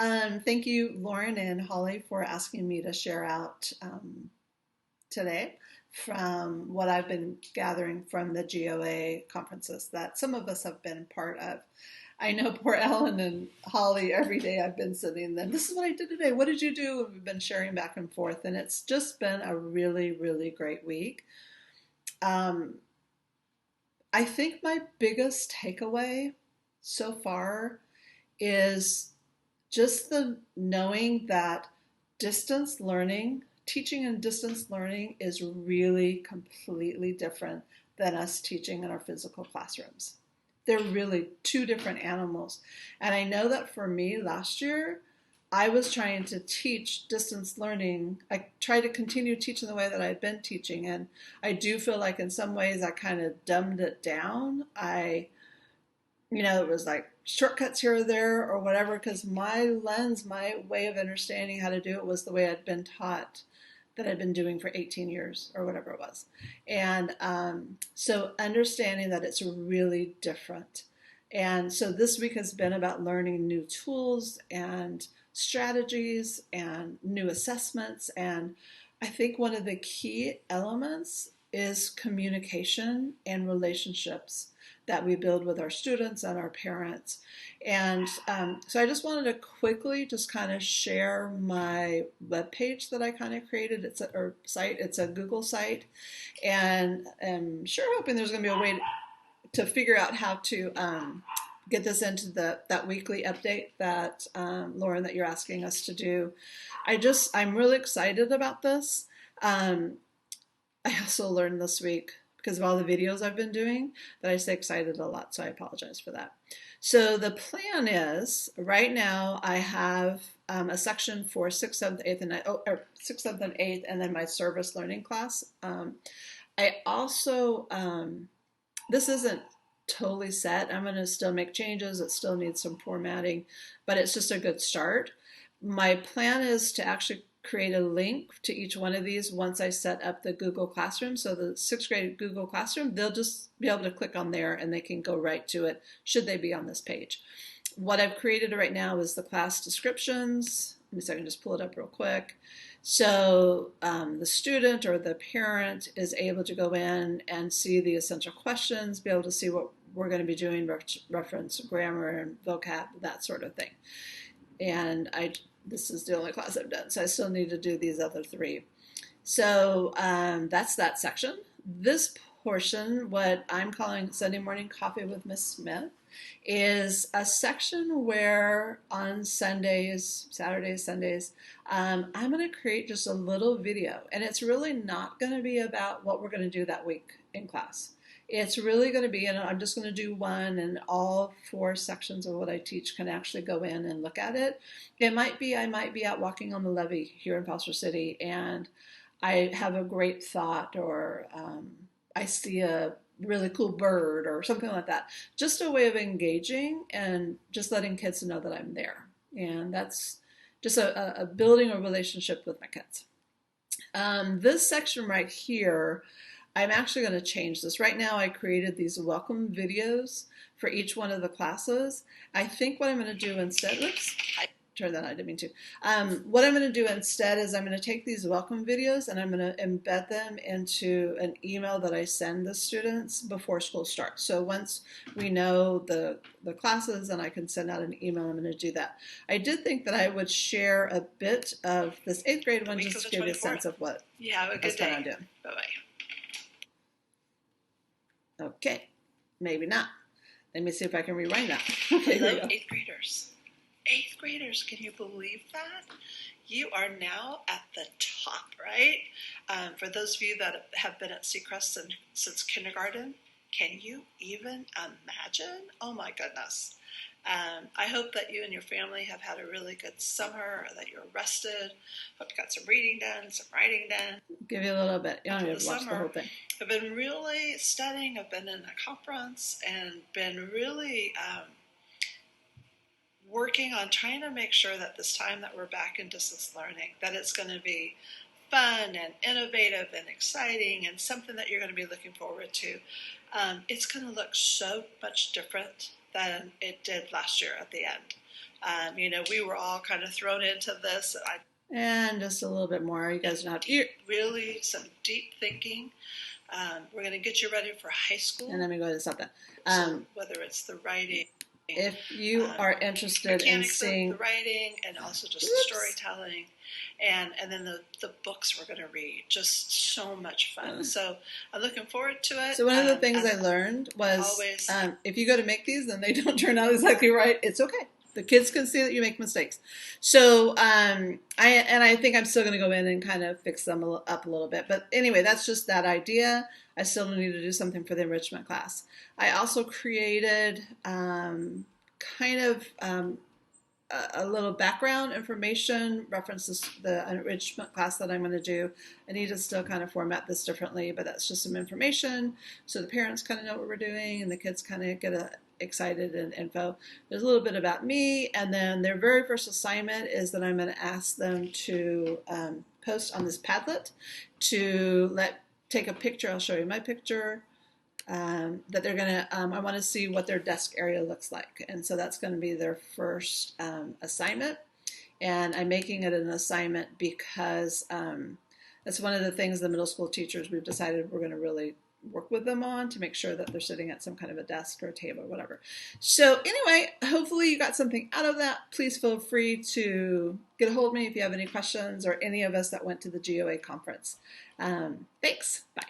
Thank you, Lauren and Holly, for asking me to share out today from what I've been gathering from the GOA conferences that some of us have been part of. I know poor Ellen and Holly, every day I've been sending them, this is what I did today. What did you do? And we've been sharing back and forth, and it's just been a really, really great week. Um, I think my biggest takeaway so far is just the knowing that distance learning, teaching and distance learning is really completely different than us teaching in our physical classrooms. They're really two different animals. And I know that for me last year, I was trying to teach distance learning. I tried to continue teaching the way that I'd been teaching. And I do feel like in some ways I kind of dumbed it down. It was like shortcuts here or there or whatever, because my lens, my way of understanding how to do it was the way I'd been taught, that I'd been doing for 18 years or whatever it was. And so understanding that it's really different. And so this week has been about learning new tools and strategies and new assessments. And I think one of the key elements is communication and relationships that we build with our students and our parents. And so I just wanted to quickly just kind of share my webpage that I kind of created. It's a Google site, and I'm sure hoping there's going to be a way to figure out how to get this into that weekly update that Lauren, that you're asking us to do. I'm really excited about this. I also learned this week, because of all the videos I've been doing, that I say excited a lot, so I apologize for that. So the plan is, right now I have a section for 6th, 7th, 8th, and 6th, 7th, and 8th, and then my service learning class. I also, this isn't totally set. I'm going to still make changes. It still needs some formatting, but it's just a good start. My plan is to actually create a link to each one of these once I set up the Google Classroom. So the 6th grade Google Classroom, they'll just be able to click on there and they can go right to it should they be on this page. What I've created right now is the class descriptions. Let me see if I can just pull it up real quick. So the student or the parent is able to go in and see the essential questions, be able to see what we're going to be doing, reference grammar and vocab, that sort of thing. And this is the only class I've done, so I still need to do these other 3. So that's that section. This portion, what I'm calling Sunday Morning Coffee with Miss Smith, is a section where on Sundays, Saturdays, Sundays, I'm going to create just a little video. And it's really not going to be about what we're going to do that week in class. It's really going to be, and I'm just going to do one, and all 4 sections of what I teach can actually go in and look at it. I might be out walking on the levee here in Foster City, and I have a great thought, or I see a really cool bird or something like that. Just a way of engaging and just letting kids know that I'm there. And that's just a building a relationship with my kids. This section right here, I'm actually going to change this. Right now I created these welcome videos for each one of the classes. I think what I'm going to do instead, I turned that on, I didn't mean to. What I'm going to do instead is I'm going to take these welcome videos and I'm going to embed them into an email that I send the students before school starts. So once we know the classes and I can send out an email, I'm going to do that. I did think that I would share a bit of this 8th grade one just to give you a sense of what I was planning on doing. Bye-bye. Okay, maybe not. Let me see if I can rewind that. Okay, hello, 8th graders. 8th graders, can you believe that? You are now at the top, right? For those of you that have been at Seacrest since kindergarten, can you even imagine? Oh my goodness. I hope that you and your family have had a really good summer, or that you're rested. Hope you got some reading done, some writing done. Give you a little bit. You don't have to watch the whole thing. I've been really studying. I've been in a conference and been really working on trying to make sure that this time that we're back in distance learning, that it's going to be fun and innovative and exciting and something that you're going to be looking forward to. It's going to look so much different than it did last year at the end. We were all kind of thrown into this. And just a little bit more. You guys know how to really some deep thinking. We're going to get you ready for high school. And let me go ahead and stop that. So whether it's the writing, if you are interested in seeing the writing and also just the storytelling, and then the books we're going to read, just so much fun. So I'm looking forward to it. So one of the things I learned was if you go to make these and they don't turn out exactly right, it's okay. The kids can see that you make mistakes. So I think I'm still going to go in and kind of fix them up a little bit. But anyway, that's just that idea. I still need to do something for the enrichment class. I also created a little background information references the enrichment class that I'm going to do. I need to still kind of format this differently, but that's just some information so the parents kind of know what we're doing and the kids kind of get excited and info. There's a little bit about me, and then their very first assignment is that I'm going to ask them to post on this Padlet to take a picture. I'll show you my picture. That they're going to, I want to see what their desk area looks like. And so that's going to be their first assignment. And I'm making it an assignment because that's one of the things the middle school teachers we've decided we're going to really work with them on to make sure that they're sitting at some kind of a desk or a table or whatever. So anyway, hopefully you got something out of that. Please feel free to get a hold of me if you have any questions, or any of us that went to the GOA conference. Thanks. Bye.